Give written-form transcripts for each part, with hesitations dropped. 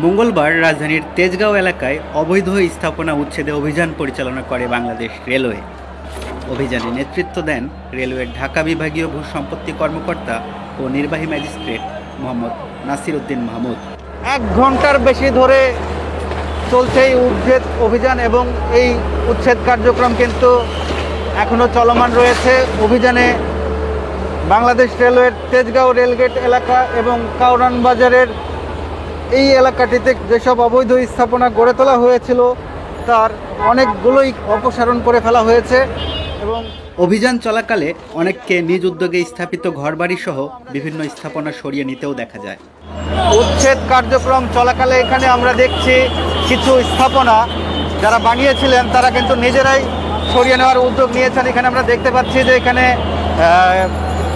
মঙ্গলবার রাজধানীর তেজগাঁও এলাকায় অবৈধ স্থাপনা উচ্ছেদে অভিযান পরিচালনা করে বাংলাদেশ রেলওয়ে। অভিযানে নেতৃত্ব দেন রেলওয়ের ঢাকা বিভাগীয় ভূসম্পত্তি কর্মকর্তা ও নির্বাহী ম্যাজিস্ট্রেট মোহাম্মদ নাসির উদ্দিন মাহমুদ। 1 ঘন্টার বেশি ধরে চলছে এই উচ্ছেদ অভিযান এবং এই উচ্ছেদ কার্যক্রম কিন্তু এখনও চলমান রয়েছে। অভিযানে বাংলাদেশ রেলওয়ের তেজগাঁও রেলগেট এলাকা এবং কাউরান বাজারের এই এলাকাটিতে যেসব অবৈধ স্থাপনা গড়ে তোলা হয়েছিল তার অনেকগুলোই অপসারণ করে ফেলা হয়েছে এবং অভিযান চলাকালে অনেককে নিজ উদ্যোগে স্থাপিত ঘরবাড়ি সহ বিভিন্ন স্থাপনা সরিয়ে নিতেও দেখা যায়। উচ্ছেদ কার্যক্রম চলাকালে এখানে আমরা দেখছি কিছু স্থাপনা যারা বানিয়েছিলেন তারা কিন্তু নিজেরাই সরিয়ে নেওয়ার উদ্যোগ নিয়েছেন। এখানে আমরা দেখতে পাচ্ছি যে এখানে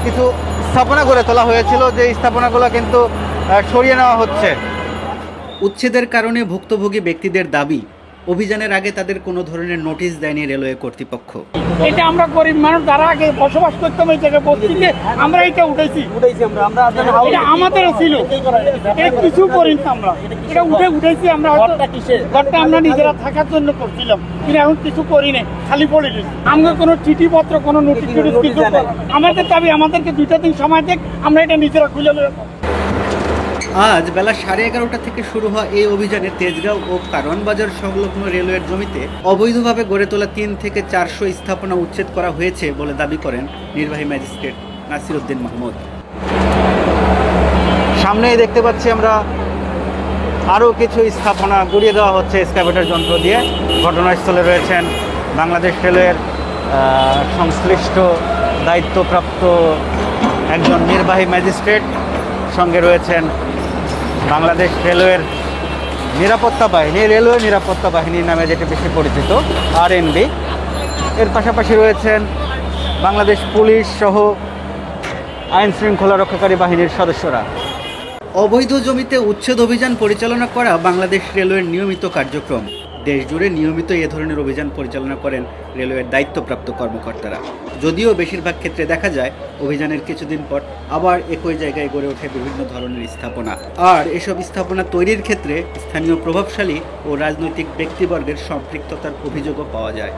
কিছু স্থাপনা গড়ে তোলা হয়েছিল, যে স্থাপনাগুলো কিন্তু সরিয়ে নেওয়া হচ্ছে। উচ্ছেদের কারণে ভুক্তভোগী ব্যক্তিদের দাবি, অভিযানের আগে তাদের কোনো ধরনের নোটিশ দেয়নি রেলওয়ে কর্তৃপক্ষ। এটা আমরা গরিব মানুষ যারা আগে বসবাস করতাম এই জায়গায় বস্তিতে, আমরা এটা উঠেছি এটা আমাদেরও ছিল, এটা কিছু করিনি আমরা, এটা উঠেছি আমরা। ঘরটা আমরা নিজেরা থাকার জন্য করছিলাম, কিন্তু এখন কিছু করি নাই, খালি পড়ে গেছি। আমরা কোনো চিঠিপত্র কোনো নোটিশ কিছু আমাদের দাবি, আমাদেরকে 2টা দিন সময় দেখ, আমরা এটা নিজেরা খুলে নেব। আজ বেলা 11:30টা থেকে শুরু হওয়া এই অভিযানে তেজগাঁও ও কারওয়ান বাজার সংলগ্ন রেলওয়ের জমিতে অবৈধভাবে গড়ে তোলা 3 থেকে 400 স্থাপনা উচ্ছেদ করা হয়েছে বলে দাবি করেন নির্বাহী ম্যাজিস্ট্রেট নাসির উদ্দিন মাহমুদ। সামনেই দেখতে পাচ্ছি আমরা আরও কিছু স্থাপনা গুড়িয়ে দেওয়া হচ্ছে এক্সকাভেটর যন্ত্র দিয়ে। ঘটনাস্থলে রয়েছেন বাংলাদেশ রেলওয়ের সংশ্লিষ্ট দায়িত্বপ্রাপ্ত একজন নির্বাহী ম্যাজিস্ট্রেট, সঙ্গে রয়েছেন বাংলাদেশ রেলওয়ের নিরাপত্তা বাহিনী, রেলওয়ে নিরাপত্তা বাহিনী নামে যেটি বেশি পরিচিত RNB। এর পাশাপাশি রয়েছেন বাংলাদেশ পুলিশ সহ আইন শৃঙ্খলা রক্ষাকারী বাহিনীর সদস্যরা। অবৈধ জমিতে উচ্ছেদ অভিযান পরিচালনা করা বাংলাদেশ রেলওয়ের নিয়মিত কার্যক্রম। দেশ জুড়ে নিয়মিত এ ধরনের অভিযান পরিচালনা করেন রেলওয়ের দায়িত্বপ্রাপ্ত কর্মকর্তারা। যদিও বেশিরভাগ ক্ষেত্রে দেখা যায় অভিযানের কিছুদিন পর আবার একই জায়গায় গড়ে ওঠে বিভিন্ন ধরনের স্থাপনা, আর এসব স্থাপনা তৈরির ক্ষেত্রে স্থানীয় প্রভাবশালী ও রাজনৈতিক ব্যক্তিবর্গের সম্পৃক্ততার অভিযোগও পাওয়া যায়।